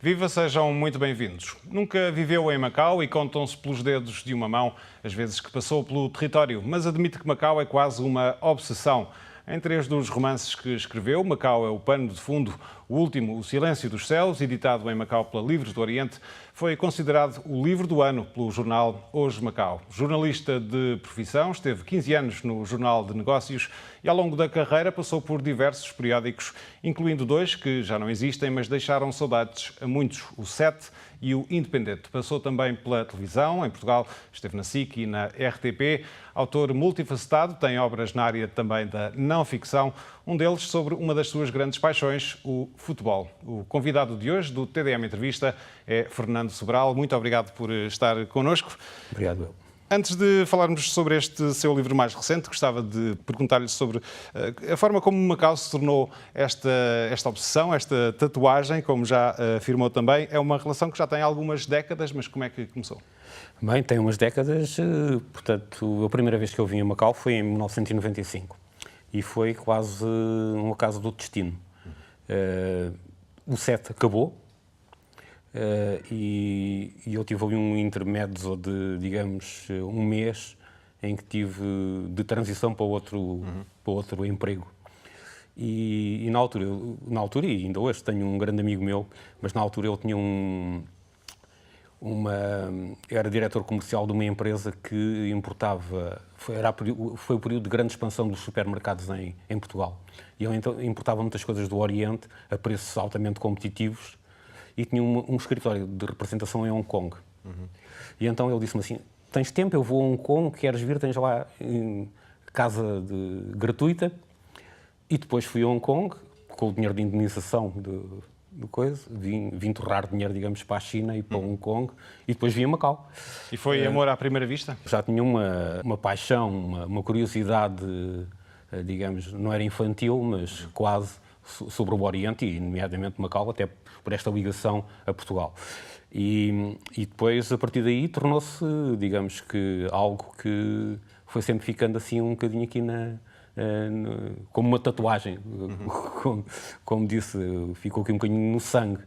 Viva, sejam muito bem-vindos. Nunca viveu em Macau e contam-se pelos dedos de uma mão as vezes que passou pelo território, mas admite que Macau é quase uma obsessão. Em 3 dos romances que escreveu, Macau é o pano de fundo. O último, O Silêncio dos Céus, editado em Macau pela Livros do Oriente, foi considerado o livro do ano pelo jornal Hoje Macau. Jornalista de profissão, esteve 15 anos no Jornal de Negócios e ao longo da carreira passou por diversos periódicos, incluindo 2 que já não existem, mas deixaram saudades a muitos, o 7 e o Independente. Passou também pela televisão, em Portugal, esteve na SIC e na RTP. Autor multifacetado, tem obras na área também da não-ficção, um deles sobre uma das suas grandes paixões, o futebol. O convidado de hoje do TDM Entrevista é Fernando Sobral. Muito obrigado por estar connosco. Obrigado, eu. Antes de falarmos sobre este seu livro mais recente, gostava de perguntar-lhe sobre a forma como Macau se tornou esta obsessão, esta tatuagem, como já afirmou também. É uma relação que já tem algumas décadas, mas como é que começou? Bem, tem umas décadas, portanto, a primeira vez que eu vim a Macau foi em 1995 e foi quase um acaso do destino. O 7 acabou e eu tive ali um intermédio de, digamos, um mês em que tive de transição para outro emprego. E na altura, e ainda hoje, tenho um grande amigo meu, mas na altura ele tinha era diretor comercial de uma empresa que importava, foi o período de grande expansão dos supermercados em Portugal. E ele então importava muitas coisas do Oriente a preços altamente competitivos e tinha um escritório de representação em Hong Kong. E então ele disse-me assim, tens tempo, eu vou a Hong Kong, queres vir, tens lá casa gratuita. E depois fui a Hong Kong, com o dinheiro de indenização de coisa, vim torrar dinheiro, digamos, para a China e para Hong Kong, e depois vim a Macau. E foi amor à primeira vista? Já tinha uma paixão, uma curiosidade, digamos, não era infantil, mas quase, sobre o Oriente, e nomeadamente Macau, até por esta ligação a Portugal. E depois, a partir daí, tornou-se, digamos, que algo que foi sempre ficando assim um bocadinho aqui como uma tatuagem, como disse, ficou aqui um bocadinho no sangue.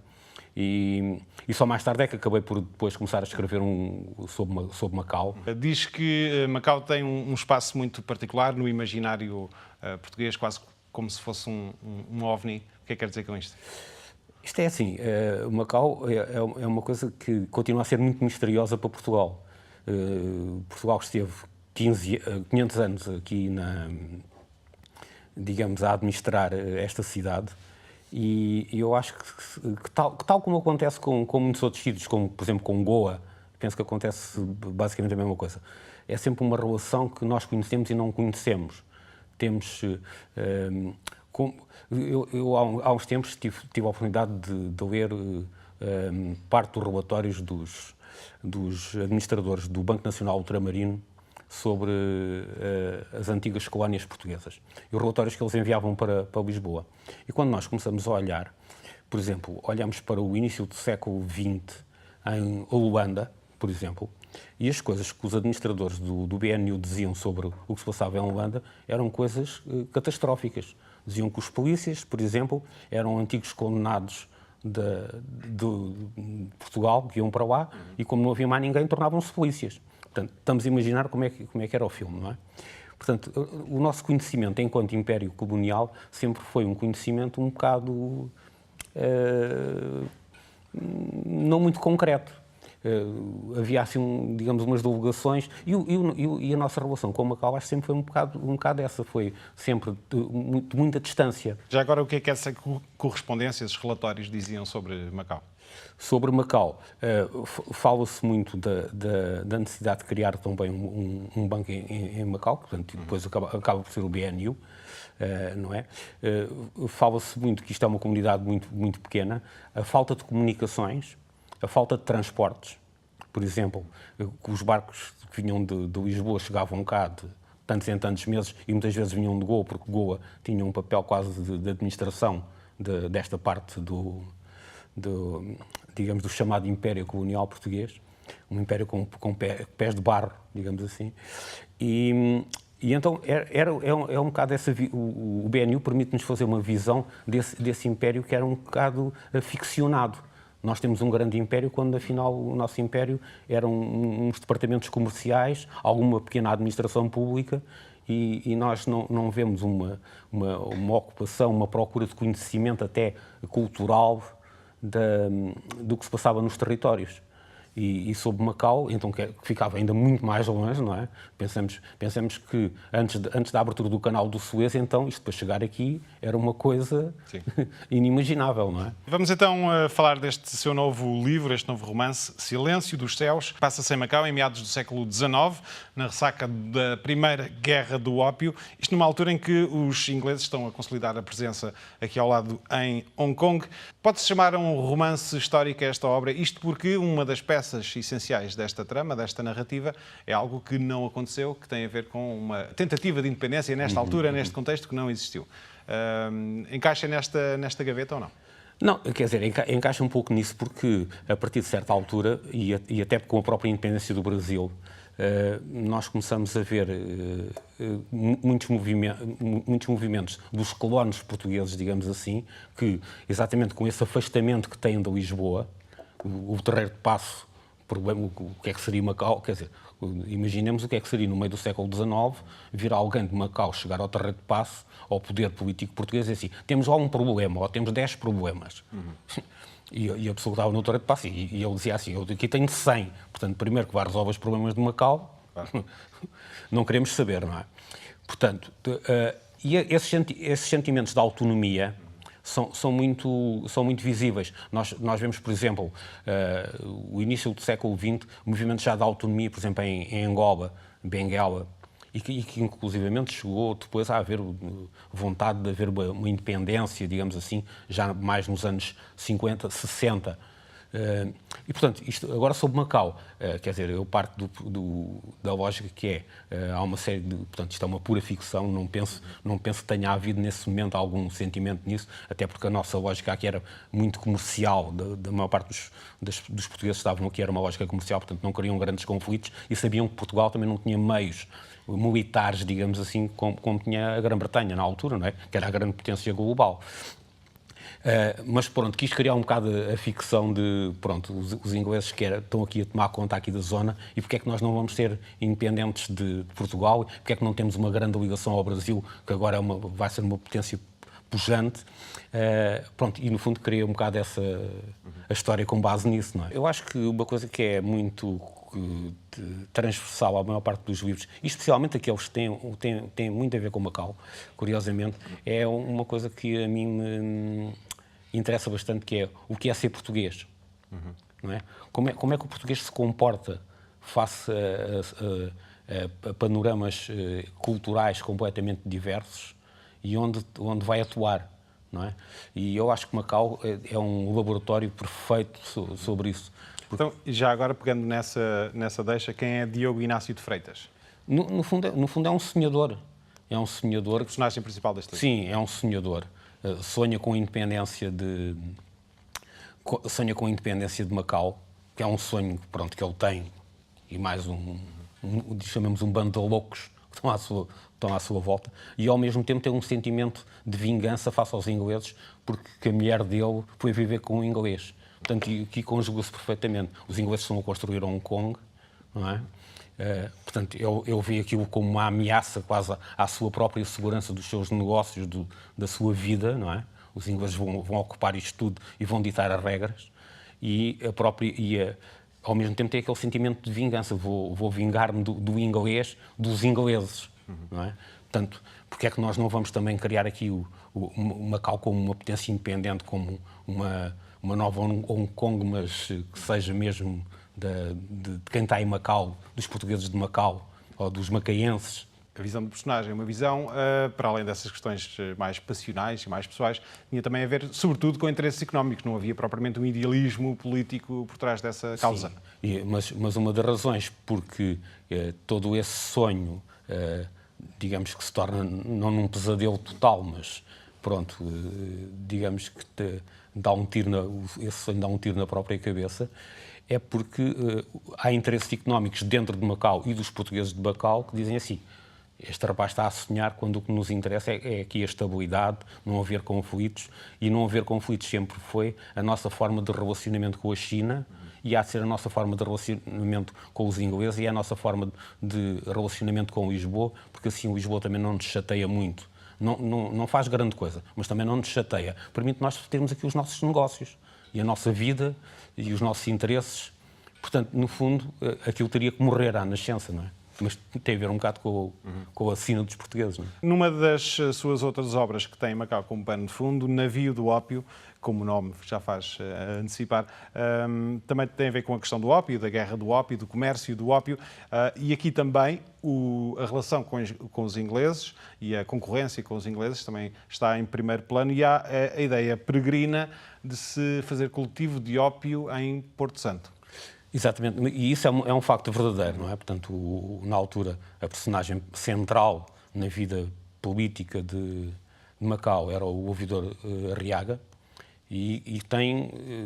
E só mais tarde é que acabei por depois começar a escrever sobre Macau. Diz que Macau tem um espaço muito particular no imaginário português, quase como se fosse um ovni. O que é que quer dizer com isto? Isto é assim, Macau é uma coisa que continua a ser muito misteriosa para Portugal. Portugal esteve 500 anos aqui digamos, a administrar esta cidade e eu acho que tal como acontece com muitos outros sítios, como por exemplo com Goa, penso que acontece basicamente a mesma coisa. É sempre uma relação que nós conhecemos e não conhecemos. Temos... Eu há uns tempos tive a oportunidade de ler parte dos relatórios dos administradores do Banco Nacional Ultramarino sobre as antigas colónias portuguesas e os relatórios que eles enviavam para Lisboa. E quando nós começamos a olhar, por exemplo, olhamos para o início do século XX em Holanda, por exemplo, e as coisas que os administradores do BNU diziam sobre o que se passava em Holanda eram coisas catastróficas. Diziam que os polícias, por exemplo, eram antigos condenados de Portugal, que iam para lá, e como não havia mais ninguém, tornavam-se polícias. Portanto, estamos a imaginar como é que era o filme, não é? Portanto, o nosso conhecimento enquanto Império Colonial sempre foi um conhecimento um bocado não muito concreto. Havia assim, digamos, umas delegações e a nossa relação com Macau acho que sempre foi um bocado essa, foi sempre de muita distância. Já agora, o que é que essa correspondência, esses relatórios diziam sobre Macau? Sobre Macau, fala-se muito da necessidade de criar também um banco em Macau, portanto, depois acaba por ser o BNU, não é? Fala-se muito que isto é uma comunidade muito, muito pequena, a falta de comunicações, a falta de transportes, por exemplo, que os barcos que vinham de Lisboa chegavam cá de tantos em tantos meses e muitas vezes vinham de Goa, porque Goa tinha um papel quase de administração desta parte digamos, do chamado Império Colonial Português, um império com pés de barro, digamos assim. E então é um bocado o BNU permite-nos fazer uma visão desse império que era um bocado ficcionado. nós temos um grande império, quando afinal o nosso império eram uns departamentos comerciais, alguma pequena administração pública, e nós não vemos uma ocupação, uma procura de conhecimento até cultural do que se passava nos territórios. E sobre Macau, então, que ficava ainda muito mais longe, não é? Pensemos que antes da abertura do canal do Suez, então, isto para chegar aqui era uma coisa inimaginável, não é? Vamos então falar deste seu novo livro, este novo romance, Silêncio dos Céus. Passa-se em Macau em meados do século XIX, na ressaca da Primeira Guerra do Ópio. Isto numa altura em que os ingleses estão a consolidar a presença aqui ao lado em Hong Kong. Pode-se chamar um romance histórico a esta obra, isto porque uma das peças essenciais desta trama, desta narrativa, é algo que não aconteceu, que tem a ver com uma tentativa de independência nesta altura, neste contexto, que não existiu. Encaixa nesta gaveta ou não? Não, quer dizer, encaixa um pouco nisso porque, a partir de certa altura, e até com a própria independência do Brasil, nós começamos a ver muitos movimentos dos colonos portugueses, digamos assim, que, exatamente com esse afastamento que têm de Lisboa, o Terreiro de Paço, o que é que seria Macau, quer dizer, imaginemos o que é que seria no meio do século XIX, vir alguém de Macau chegar ao Terreiro de Paço, ao poder político português, e assim, temos lá um problema, ou temos 10 problemas. E a pessoa estava no Terreiro de Paço, e eu dizia assim, eu aqui tenho 100, portanto, primeiro que vai resolver os problemas de Macau, não queremos saber, não é? Portanto, e esses sentimentos de autonomia são muito visíveis. Nós vemos, por exemplo, o início do século XX, movimentos já de autonomia, por exemplo, em Angola, Benguela, e que inclusivamente chegou depois a haver vontade de haver uma independência, digamos assim, já mais nos anos 50, 60. E, portanto, isto agora sobre Macau, quer dizer, eu parto da lógica que há uma série de... Portanto, isto é uma pura ficção, não penso que tenha havido nesse momento algum sentimento nisso, até porque a nossa lógica aqui era muito comercial, da maior parte dos portugueses estavam aqui, era uma lógica comercial, portanto não queriam grandes conflitos e sabiam que Portugal também não tinha meios militares, digamos assim, como tinha a Grã-Bretanha na altura, não é? Que era a grande potência global. Mas pronto, quis criar um bocado a ficção de, pronto, os ingleses estão aqui a tomar conta aqui da zona e porque é que nós não vamos ser independentes de Portugal, porque é que não temos uma grande ligação ao Brasil, que agora vai ser uma potência pujante. Pronto, e no fundo criei um bocado a história com base nisso, não é? Eu acho que uma coisa que é muito transversal à maior parte dos livros, e especialmente aqueles que têm muito a ver com Macau, curiosamente, é uma coisa que a mim me interessa bastante, que é o que é ser português. Não é? Como é que o português se comporta face a panoramas culturais completamente diversos e onde vai atuar. Não é? E eu acho que Macau é um laboratório perfeito sobre isso. Então, já agora, pegando nessa deixa, quem é Diogo Inácio de Freitas? No fundo é um sonhador. É um sonhador. O personagem principal deste livro. Sim, é um sonhador. Sonha com a independência de Macau, que é um sonho, pronto, que ele tem, e mais chamemos um bando de loucos que estão à sua volta, e ao mesmo tempo tem um sentimento de vingança face aos ingleses, porque a mulher dele foi viver com um inglês. Portanto, aqui conjuga-se perfeitamente. Os ingleses estão a construir Hong Kong, não é? Portanto, eu vi aquilo como uma ameaça quase à sua própria segurança dos seus negócios, da sua vida, não é? Os ingleses vão ocupar isto tudo e vão ditar as regras e ao mesmo tempo tem aquele sentimento de vingança. Vou vingar-me do inglês, dos ingleses, não é? Portanto, porque é que nós não vamos também criar aqui o Macau como uma potência independente, como uma nova Hong Kong, mas que seja mesmo de quem está em Macau, dos portugueses de Macau, ou dos macaenses. A visão do personagem, uma visão, para além dessas questões mais passionais e mais pessoais, tinha também a ver, sobretudo, com interesses económicos. Não havia propriamente um idealismo político por trás dessa causa. Sim, mas uma das razões porque todo esse sonho, digamos que se torna, não num pesadelo total, mas pronto, digamos que esse sonho dá um tiro na própria cabeça, é porque há interesses económicos dentro de Macau e dos portugueses de Macau que dizem assim: Este rapaz está a sonhar quando o que nos interessa é aqui a estabilidade, não haver conflitos, e não haver conflitos sempre foi a nossa forma de relacionamento com a China e há de ser a nossa forma de relacionamento com os ingleses e a nossa forma de relacionamento com Lisboa, porque assim Lisboa também não nos chateia muito. Não faz grande coisa, mas também não nos chateia. Permite nós termos aqui os nossos negócios e a nossa vida e os nossos interesses. Portanto, no fundo, aquilo teria que morrer à nascença, não é? Mas tem a ver um bocado com a sina dos portugueses, não é? Numa das suas outras obras que tem Macau como pano de fundo, Navio do Ópio, como o nome já faz antecipar, também tem a ver com a questão do ópio, da guerra do ópio, do comércio do ópio, e aqui também a relação com os ingleses e a concorrência com os ingleses também está em primeiro plano, e há a ideia peregrina de se fazer cultivo de ópio em Porto Santo. Exatamente, e isso é um facto verdadeiro, não é? Portanto, na altura, a personagem central na vida política de Macau era o ouvidor Arriaga e tem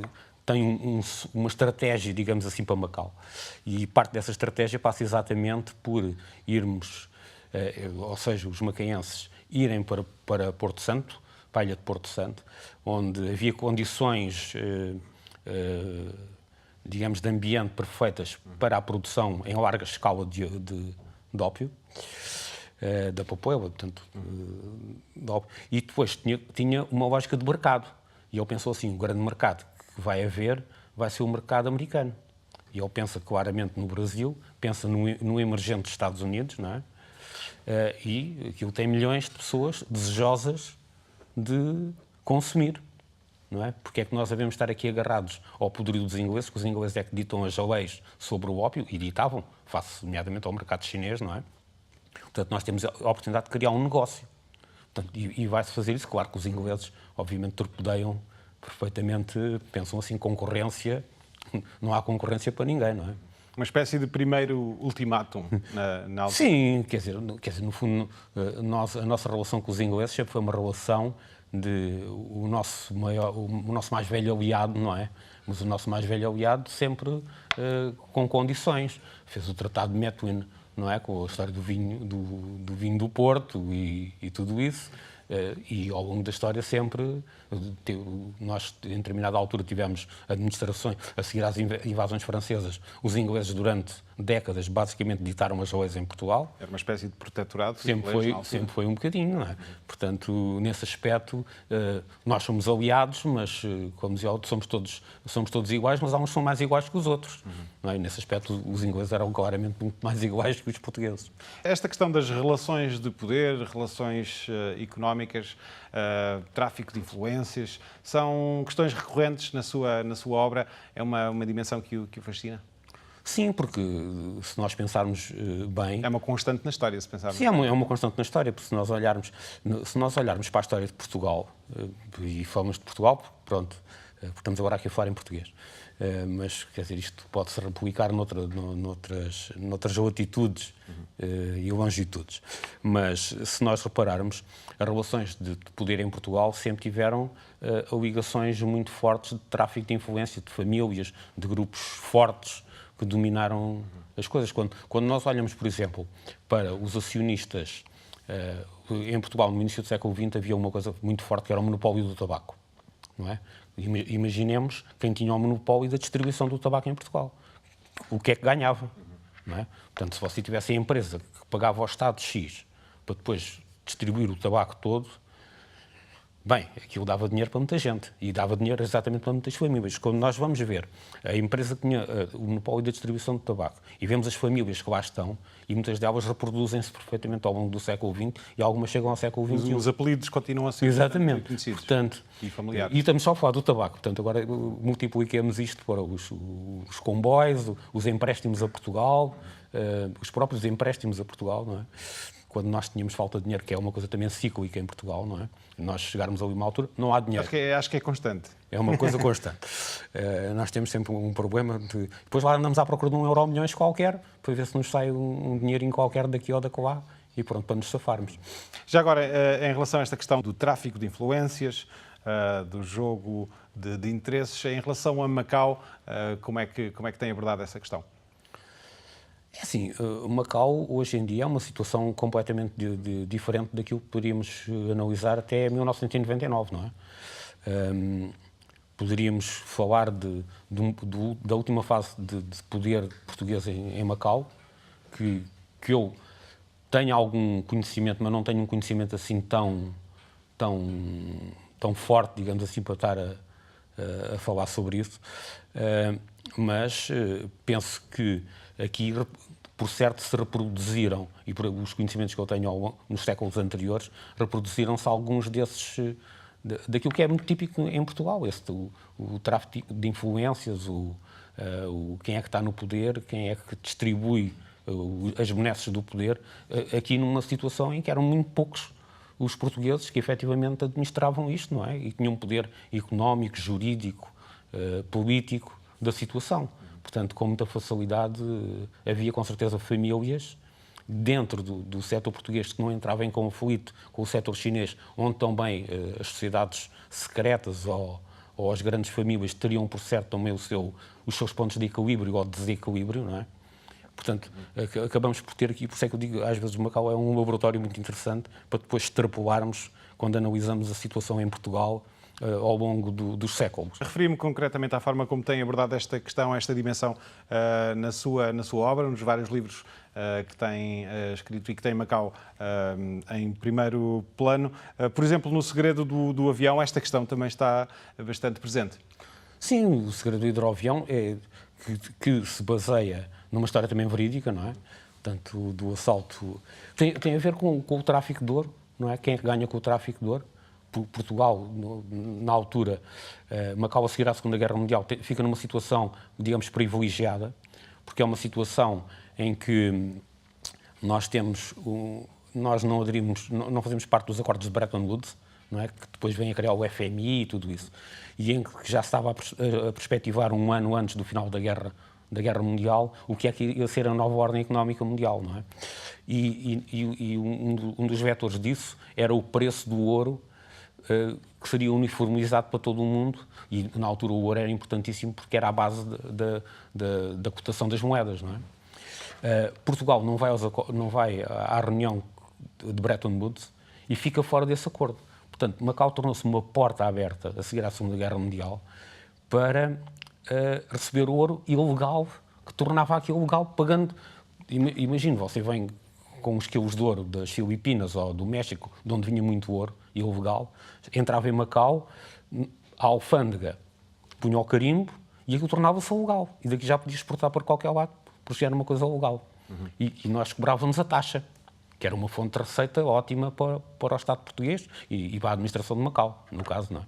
uma estratégia, digamos assim, para Macau. E parte dessa estratégia passa exatamente por irmos, ou seja, os macaenses irem para Porto Santo, para a ilha de Porto Santo, onde havia condições digamos, de ambiente perfeitas para a produção em larga escala de ópio, da papoula, portanto, de ópio. E depois tinha uma lógica de mercado. E ele pensou assim, o grande mercado que vai haver vai ser o mercado americano. E ele pensa claramente no Brasil, pensa no emergente dos Estados Unidos, não é? E aquilo tem milhões de pessoas desejosas de consumir. Não é? Porque é que nós devemos estar aqui agarrados ao poderio dos ingleses, que os ingleses é que ditam as leis sobre o ópio, e ditavam, face nomeadamente ao mercado chinês, não é? Portanto, nós temos a oportunidade de criar um negócio. Portanto, e vai-se fazer isso. Claro que os ingleses, obviamente, torpedeiam perfeitamente, pensam assim, concorrência, não há concorrência para ninguém, não é? Uma espécie de primeiro ultimátum na altura. Sim, quer dizer, no fundo, a nossa relação com os ingleses sempre foi uma relação de o nosso mais velho aliado, não é? Mas o nosso mais velho aliado sempre com condições. Fez o Tratado de Methuen, não é? Com a história do vinho do Porto e tudo isso. E ao longo da história sempre, nós em determinada altura tivemos administrações, a seguir às invasões francesas, os ingleses durante décadas basicamente ditaram as leis em Portugal. Era uma espécie de protetorado. Sempre foi um bocadinho, não é? Portanto, nesse aspecto, nós somos aliados, mas, como dizia, somos todos iguais, mas há uns que são mais iguais que os outros. Não é? E nesse aspecto, os ingleses eram claramente muito mais iguais que os portugueses. Esta questão das relações de poder, relações económicas, tráfico de influências, são questões recorrentes na sua obra? É uma dimensão que o fascina? Sim, porque se nós pensarmos bem... É uma constante na história, se pensarmos. Sim, é uma constante na história, porque se nós olharmos para a história de Portugal, e falamos de Portugal, pronto, porque estamos agora aqui a falar em português, mas, quer dizer, isto pode-se replicar noutras latitudes e longitudes. Mas, se nós repararmos, as relações de poder em Portugal sempre tiveram ligações muito fortes de tráfico de influência, de famílias, de grupos fortes, que dominaram as coisas. Quando nós olhamos, por exemplo, para os acionistas, em Portugal, no início do século XX, havia uma coisa muito forte, que era o monopólio do tabaco. Não é? Imaginemos quem tinha o monopólio da distribuição do tabaco em Portugal. O que é que ganhava? Não é? Portanto, se você tivesse a empresa que pagava ao Estado X para depois distribuir o tabaco todo, bem, aquilo dava dinheiro para muita gente e dava dinheiro exatamente para muitas famílias. Quando nós vamos ver a empresa que tinha o monopólio da distribuição de tabaco e vemos as famílias que lá estão, e muitas delas reproduzem-se perfeitamente ao longo do século XX e algumas chegam ao século XXI. Os apelidos continuam a ser exatamente conhecidos, portanto, e familiares. E estamos só a falar do tabaco. Portanto, agora multipliquemos isto para os comboios, os empréstimos a Portugal, os próprios empréstimos a Portugal, não é? Quando nós tínhamos falta de dinheiro, que é uma coisa também cíclica em Portugal, não é? Nós chegarmos ali uma altura, não há dinheiro. Acho que é constante. É uma coisa constante. Nós temos sempre um problema de... Depois lá andamos à procura de €1 milhões qualquer, para ver se nos sai um dinheirinho qualquer daqui ou daquela, e pronto, para nos safarmos. Já agora, em relação a esta questão do tráfico de influências, do jogo de interesses, em relação a Macau, como é que tem abordado essa questão? É assim, Macau hoje em dia é uma situação completamente diferente daquilo que poderíamos analisar até 1999, não é? Poderíamos falar da última fase de poder português em Macau, que eu tenho algum conhecimento, mas não tenho um conhecimento assim tão forte, digamos assim, para estar a falar sobre isso. Mas penso que aqui, por certo, se reproduziram, e por os conhecimentos que eu tenho nos séculos anteriores, reproduziram-se alguns desses, daquilo que é muito típico em Portugal, o tráfico de influências, quem é que está no poder, quem é que distribui as benesses do poder, aqui numa situação em que eram muito poucos os portugueses que efetivamente administravam isto, não é? E tinham um poder económico, jurídico, político da situação. Portanto, com muita facilidade, havia com certeza famílias dentro do setor português que não entrava em conflito com o setor chinês, onde também as sociedades secretas ou as grandes famílias teriam, por certo, também os seus pontos de equilíbrio ou de desequilíbrio, não é? Portanto, acabamos por ter aqui, por isso é que eu digo, às vezes o Macau é um laboratório muito interessante para depois extrapolarmos quando analisamos a situação em Portugal ao longo dos séculos. Referi-me concretamente à forma como tem abordado esta questão, esta dimensão na sua obra, nos vários livros que tem escrito e que tem Macau em primeiro plano. Por exemplo, no Segredo do Avião, esta questão também está bastante presente. Sim, o Segredo do Hidroavião é que se baseia numa história também verídica, não é? Portanto, do assalto... Tem a ver com o tráfico de ouro, não é? Quem é que ganha com o tráfico de ouro? Portugal, na altura, Macau a seguir à Segunda Guerra Mundial, fica numa situação, digamos, privilegiada, porque é uma situação em que nós não aderimos, não fazemos parte dos acordos de Bretton Woods, não é? Que depois vem a criar o FMI e tudo isso, e em que já estava a perspectivar um ano antes do final da Guerra Mundial, o que é que ia ser a nova ordem económica mundial, não é? E um dos vetores disso era o preço do ouro, que seria uniformizado para todo o mundo, e na altura o ouro era importantíssimo porque era a base da cotação das moedas, não é? Portugal não vai à reunião de Bretton Woods e fica fora desse acordo. Portanto, Macau tornou-se uma porta aberta a seguir à Segunda Guerra Mundial para receber ouro ilegal, que tornava aquilo legal pagando. Imagine, você vem com uns quilos de ouro das Filipinas ou do México, de onde vinha muito ouro ilegal, entrava em Macau, a alfândega punha o carimbo e aquilo tornava-se legal. E daqui já podia exportar para qualquer lado, porque já era uma coisa legal. E nós cobrávamos a taxa, que era uma fonte de receita ótima para o Estado português e para a administração de Macau, no caso, não é?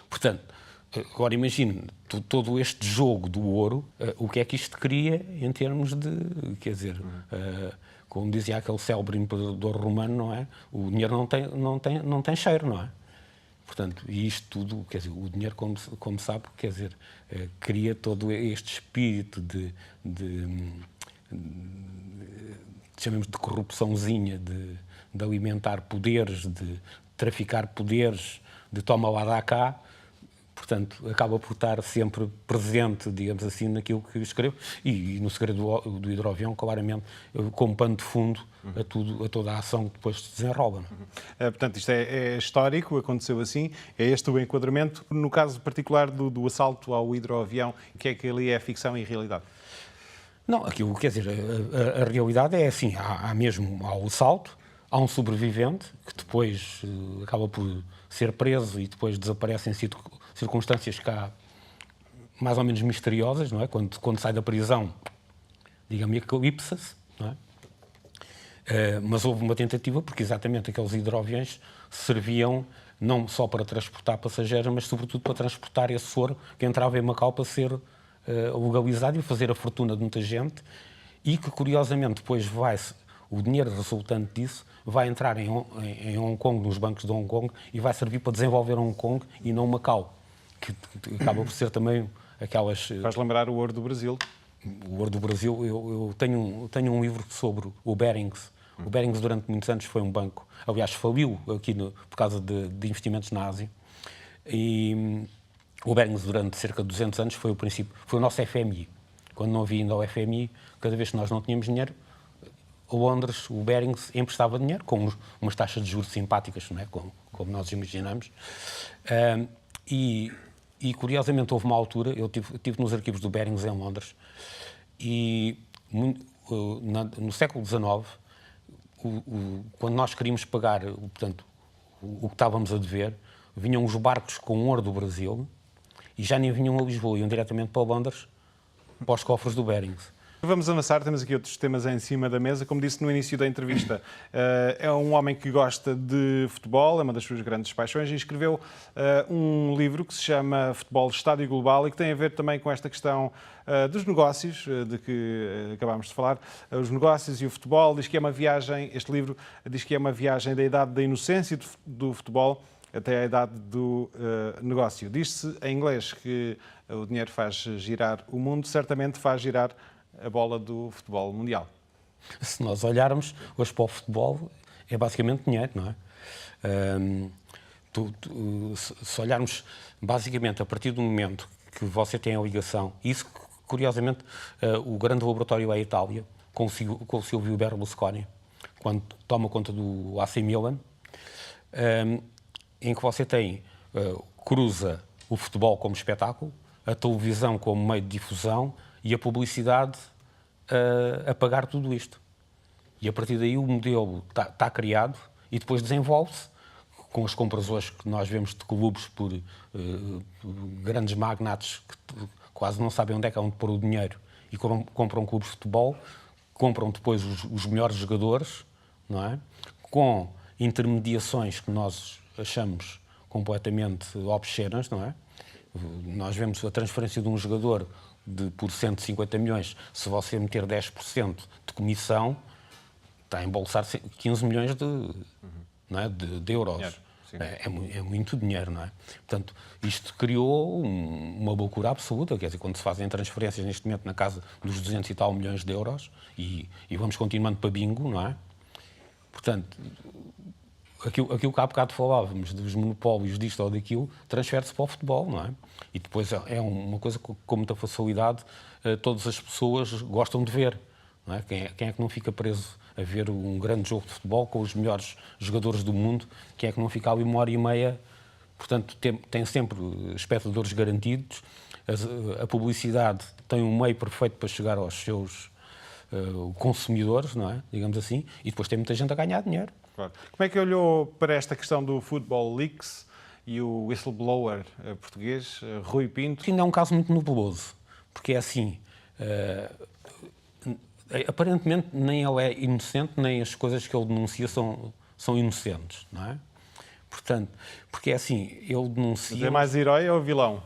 Portanto, agora imagine todo este jogo do ouro, o que é que isto cria em termos de, quer dizer, como dizia aquele célebre imperador romano, não é? O dinheiro não tem cheiro, não é? Portanto, e isto tudo, quer dizer, o dinheiro, como sabe, quer dizer, cria todo este espírito chamemos de corrupçãozinha, de alimentar poderes, de traficar poderes, de toma lá dá cá. Portanto, acaba por estar sempre presente, digamos assim, naquilo que escrevo. E no Segredo do Hidroavião, claramente, como pano de fundo a toda a ação que depois se desenrola. Portanto, isto é histórico, aconteceu assim, é este o enquadramento. No caso particular do assalto ao hidroavião, o que é que ali é ficção e realidade? Não, aquilo, quer dizer, a realidade é assim, há o assalto, há um sobrevivente que depois acaba por ser preso e depois desaparece em circunstâncias cá mais ou menos misteriosas, não é? Quando sai da prisão, digamos, eclipsa-se, não é? Mas houve uma tentativa, porque exatamente aqueles hidroaviões serviam não só para transportar passageiros, mas sobretudo para transportar esse ouro que entrava em Macau para ser legalizado e fazer a fortuna de muita gente, e que curiosamente depois o dinheiro resultante disso vai entrar em Hong Kong, nos bancos de Hong Kong, e vai servir para desenvolver Hong Kong e não Macau, que acaba por ser também aquelas... Faz lembrar o ouro do Brasil. O ouro do Brasil, eu tenho um livro sobre o Barings. O Barings durante muitos anos foi um banco, aliás faliu aqui por causa de investimentos na Ásia, e o Barings durante cerca de 200 anos foi o nosso FMI. quando não havia ainda o FMI, cada vez que nós não tínhamos dinheiro, Londres, o Barings, emprestava dinheiro com umas taxas de juros simpáticas, não é? Como nós imaginamos. E curiosamente houve uma altura, eu estive nos arquivos do Barings em Londres, e no século XIX, quando nós queríamos pagar, portanto, o que estávamos a dever, vinham os barcos com ouro do Brasil e já nem vinham a Lisboa, iam diretamente para Londres, para os cofres do Barings. Vamos avançar, temos aqui outros temas em cima da mesa. Como disse no início da entrevista, é um homem que gosta de futebol, é uma das suas grandes paixões, e escreveu um livro que se chama Futebol Estádio Global e que tem a ver também com esta questão dos negócios, de que acabámos de falar, os negócios e o futebol. Diz que é uma viagem, este livro diz que é uma viagem da idade da inocência do futebol até à idade do negócio. Diz-se em inglês que o dinheiro faz girar o mundo, certamente faz girar a bola do futebol mundial. Se nós olharmos hoje para o futebol, é basicamente dinheiro, não é? Se olharmos basicamente a partir do momento que você tem a ligação, isso curiosamente o grande laboratório é a Itália, com o Silvio Berlusconi, quando toma conta do AC Milan, em que você tem, cruza o futebol como espetáculo, a televisão como meio de difusão e a publicidade a pagar tudo isto. E a partir daí o modelo está criado e depois desenvolve-se com as compras hoje que nós vemos de clubes por grandes magnates que quase não sabem onde é que hão de pôr o dinheiro e compram clubes de futebol, compram depois os melhores jogadores, não é? Com intermediações que nós achamos completamente obscenas, não é? Nós vemos a transferência de um jogador por 150 milhões, se você meter 10% de comissão, está a embolsar 15 milhões não é, de euros. É muito dinheiro, não é? Portanto, isto criou uma loucura absoluta, quer dizer, quando se fazem transferências neste momento na casa dos 200 e tal milhões de euros, e vamos continuando para bingo, não é? Portanto, aquilo que há bocado falávamos, dos monopólios disto ou daquilo, transfere-se para o futebol, não é? E depois é uma coisa que, com muita facilidade, todas as pessoas gostam de ver, não é? Quem é que não fica preso a ver um grande jogo de futebol com os melhores jogadores do mundo? Quem é que não fica ali 1h30? Portanto, tem sempre espectadores garantidos, a publicidade tem um meio perfeito para chegar aos seus consumidores, não é? Digamos assim, e depois tem muita gente a ganhar dinheiro. Claro. Como é que olhou para esta questão do Football Leaks e o whistleblower português, Rui Pinto? Ainda é um caso muito nebuloso, porque é assim, aparentemente nem ele é inocente, nem as coisas que ele denuncia são inocentes, não é? Portanto, porque é assim, ele denuncia... Mas é mais herói ou vilão?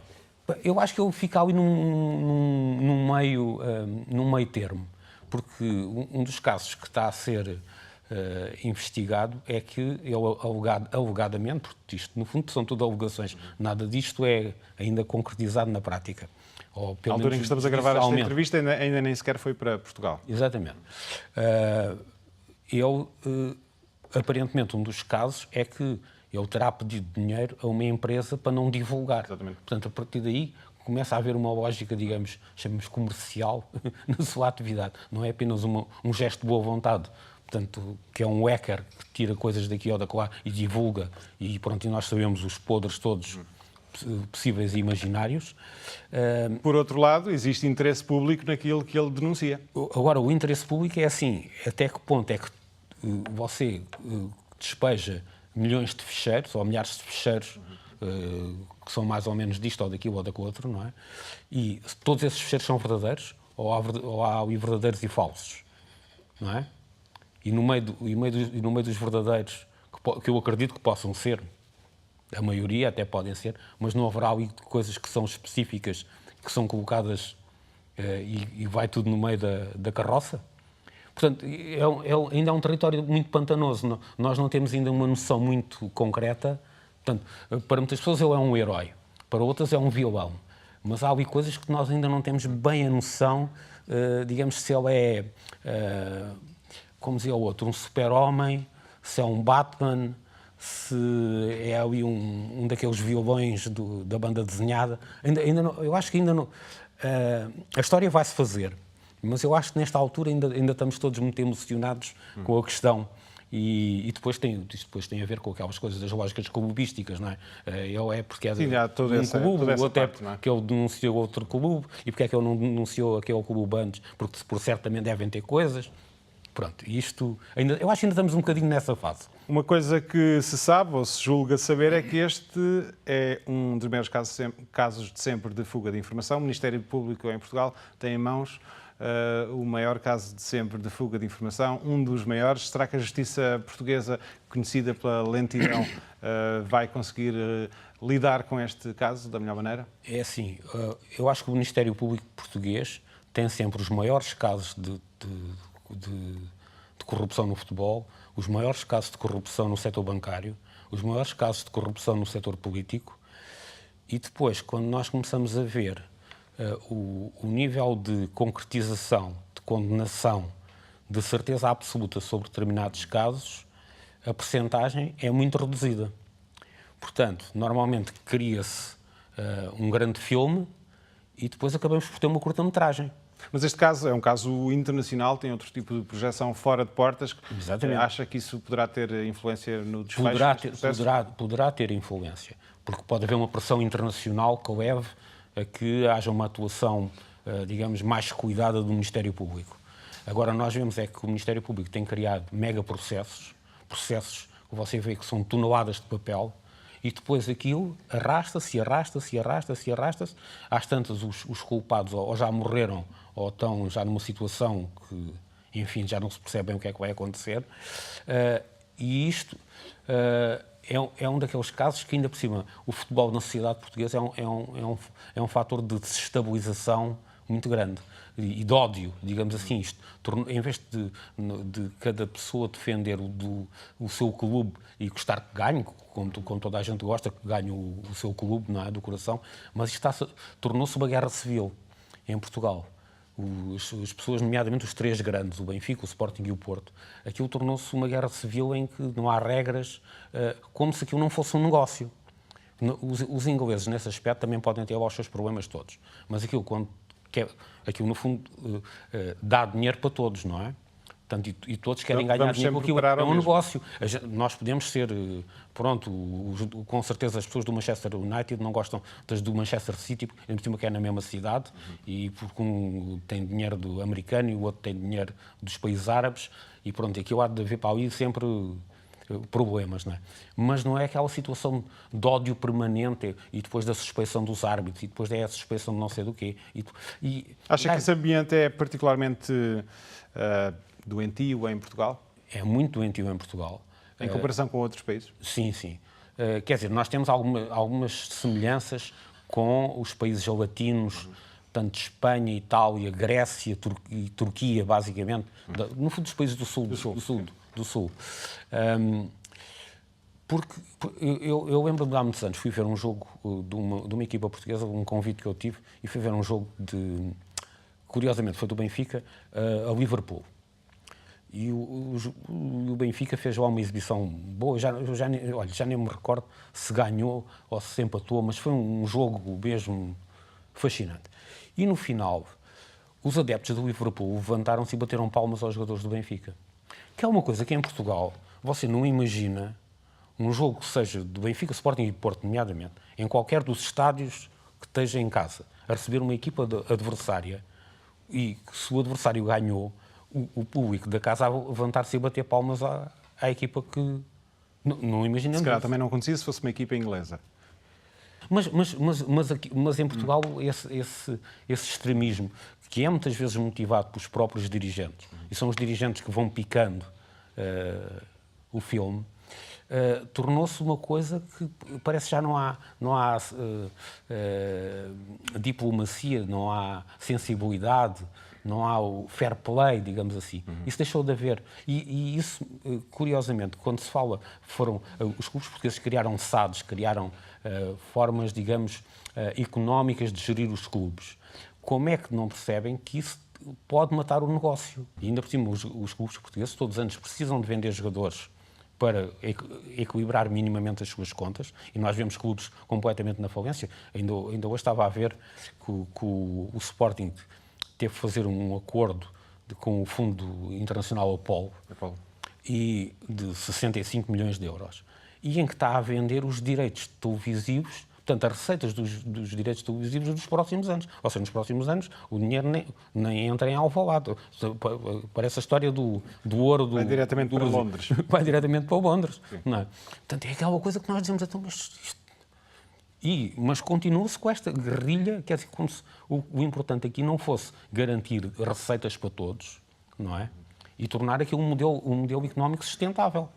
Eu acho que ele fica ali num meio termo, porque um dos casos que está a ser investigado é que ele alegadamente, porque isto no fundo são tudo alegações, nada disto é ainda concretizado na prática. Ou, pelo na altura em que estamos a gravar esta entrevista ainda nem sequer foi para Portugal. Exatamente. Aparentemente um dos casos é que ele terá pedido dinheiro a uma empresa para não divulgar. Exatamente. Portanto, a partir daí começa a haver uma lógica, digamos, chamamos comercial na sua atividade. Não é apenas um gesto de boa vontade. Portanto, que é um hacker que tira coisas daqui ou daquela e divulga, e pronto, e nós sabemos os podres todos possíveis e imaginários. Por outro lado, existe interesse público naquilo que ele denuncia. Agora, o interesse público é assim, até que ponto é que você despeja milhões de ficheiros, ou milhares de ficheiros, que são mais ou menos disto ou daquilo ou daquele outro, não é? E todos esses ficheiros são verdadeiros, ou há verdadeiros e falsos, não é? E no meio dos verdadeiros, que eu acredito que possam ser, a maioria até podem ser, mas não haverá ali coisas que são específicas, que são colocadas e vai tudo no meio da carroça. Portanto, ainda é um território muito pantanoso. Nós não temos ainda uma noção muito concreta. Portanto, para muitas pessoas ele é um herói, para outras é um vilão. Mas há ali coisas que nós ainda não temos bem a noção, digamos, se ele é... como dizia o outro, um super-homem, se é um Batman, se é ali um daqueles vilões da banda desenhada. Eu acho que ainda A história vai-se fazer, mas eu acho que nesta altura ainda estamos todos muito emocionados com a questão. E depois tem a ver com aquelas coisas das lógicas clubísticas, não é? Ele é porque é de um clube, o outro é porque ele denunciou outro clube, e porque é que ele não denunciou aquele clube antes, porque por certamente devem ter coisas. Pronto, isto, eu acho que ainda estamos um bocadinho nessa fase. Uma coisa que se sabe, ou se julga saber, é que este é um dos maiores casos de sempre de fuga de informação. O Ministério Público em Portugal tem em mãos o maior caso de sempre de fuga de informação, um dos maiores. Será que a justiça portuguesa, conhecida pela lentidão, vai conseguir lidar com este caso da melhor maneira? É assim, eu acho que o Ministério Público português tem sempre os maiores casos de corrupção no futebol, os maiores casos de corrupção no setor bancário, os maiores casos de corrupção no setor político, e depois, quando nós começamos a ver o nível de concretização, de condenação, de certeza absoluta sobre determinados casos, a percentagem é muito reduzida. Portanto, normalmente cria-se um grande filme e depois acabamos por ter uma curta-metragem. Mas este caso é um caso internacional, tem outro tipo de projeção fora de portas. Exatamente. Acha que isso poderá ter influência no desfecho? Poderá ter influência, porque pode haver uma pressão internacional que leve a que haja uma atuação, digamos, mais cuidada do Ministério Público. Agora, nós vemos é que o Ministério Público tem criado mega processos que você vê que são toneladas de papel, e depois aquilo arrasta-se. Às tantas, os culpados ou já morreram ou estão já numa situação que, enfim, já não se percebe bem o que é que vai acontecer. E isto é um daqueles casos que, ainda por cima, o futebol na sociedade portuguesa é um fator de desestabilização muito grande e de ódio, digamos assim. Isto, em vez de cada pessoa defender o seu clube e gostar que ganhe, como toda a gente gosta que ganhe o seu clube, não é, do coração, mas isto tornou-se uma guerra civil em Portugal. As pessoas, nomeadamente os três grandes, o Benfica, o Sporting e o Porto, aquilo tornou-se uma guerra civil em que não há regras, como se aquilo não fosse um negócio. Os ingleses, nesse aspecto, também podem ter lá os seus problemas todos, mas aquilo, no fundo, dá dinheiro para todos, não é? Portanto, e todos querem ganhar dinheiro porque aquilo é um negócio. Nós podemos ser, com certeza as pessoas do Manchester United não gostam das do Manchester City, que é na mesma cidade, e porque um tem dinheiro do americano e o outro tem dinheiro dos países árabes, e pronto, aquilo há de haver para ali sempre problemas, não é? Mas não é aquela situação de ódio permanente e depois da suspeição dos árbitros e depois da suspeição de não sei do quê. Acha que esse ambiente é particularmente doentio em Portugal? É muito doentio em Portugal. Em comparação com outros países? Sim. Quer dizer, nós temos algumas semelhanças com os países latinos, tanto Espanha, Itália, Grécia e Turquia, basicamente, no fundo dos países do Sul. Porque eu lembro-me de há muitos anos, fui ver um jogo de uma equipa portuguesa, um convite que eu tive, e fui ver um jogo curiosamente, foi do Benfica a Liverpool. E o Benfica fez lá uma exibição boa, já nem me recordo se ganhou ou se empatou, mas foi um jogo mesmo fascinante. E no final, os adeptos do Liverpool levantaram-se e bateram palmas aos jogadores do Benfica. Que é uma coisa que em Portugal você não imagina um jogo que seja do Benfica, Sporting e Porto, nomeadamente, em qualquer dos estádios que esteja em casa, a receber uma equipa adversária e que se o adversário ganhou, o público da casa a levantar-se e bater palmas à equipa que não imaginamos. Se calhar também não acontecia se fosse uma equipa inglesa. Mas em Portugal esse extremismo, que é muitas vezes motivado pelos próprios dirigentes, e são os dirigentes que vão picando o filme, tornou-se uma coisa que parece que já não há diplomacia, não há sensibilidade, não há o fair play, digamos assim. Isso deixou de haver. E isso, curiosamente, quando se fala, os clubes portugueses criaram SADs, criaram formas, digamos, económicas de gerir os clubes. Como é que não percebem que isso pode matar o negócio? E ainda por cima, os clubes portugueses todos os anos precisam de vender jogadores para equilibrar minimamente as suas contas, e nós vemos clubes completamente na falência. Ainda hoje estava a ver que o Sporting teve que fazer um acordo com o Fundo Internacional Apollo e de 65 milhões de euros, e em que está a vender os direitos televisivos, portanto, as receitas dos direitos televisivos dos próximos anos. Ou seja, nos próximos anos o dinheiro nem entra em Alvalade. Parece a história do ouro... Vai diretamente para Londres. Vai diretamente para Londres. Não é? Portanto, é aquela coisa que nós dizemos, então, mas continua-se com esta guerrilha, quer dizer, como se o importante aqui não fosse garantir receitas para todos, não é? E tornar aquilo um modelo económico sustentável.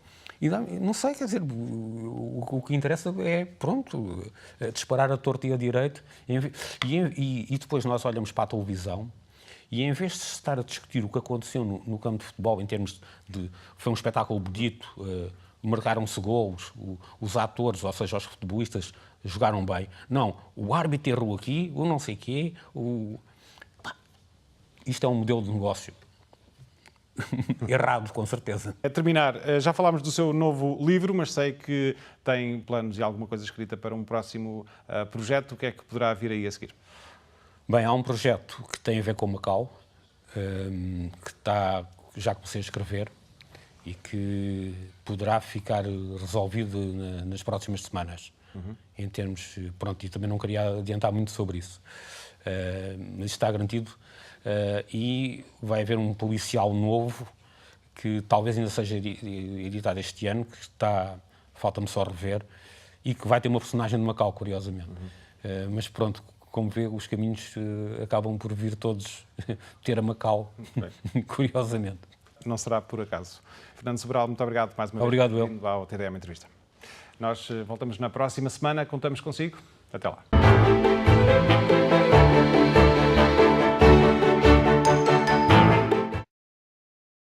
E não sei, quer dizer, o que interessa é, pronto, disparar a torto e a direito. E depois nós olhamos para a televisão e, em vez de se estar a discutir o que aconteceu no campo de futebol, em termos de... Foi um espetáculo bonito, marcaram-se golos, os atores, ou seja, os futebolistas, jogaram bem. Não, o árbitro errou aqui, o não sei quê, Isto é um modelo de negócio. Errado, com certeza. A terminar, já falámos do seu novo livro, mas sei que tem planos e alguma coisa escrita para um próximo projeto. O que é que poderá vir aí a seguir? Bem, há um projeto que tem a ver com Macau, que já comecei a escrever e que poderá ficar resolvido nas próximas semanas. Em termos... Pronto, e também não queria adiantar muito sobre isso. Mas está garantido. E vai haver um policial novo que talvez ainda seja editado este ano, que falta-me só rever, e que vai ter uma personagem de Macau, curiosamente. Mas pronto, como vê, os caminhos acabam por vir todos ter a Macau, curiosamente. Não será por acaso. Fernando Sobral, muito obrigado mais uma vez. Obrigado, eu. Vindo ao TDM Entrevista. Nós voltamos na próxima semana, contamos consigo. Até lá.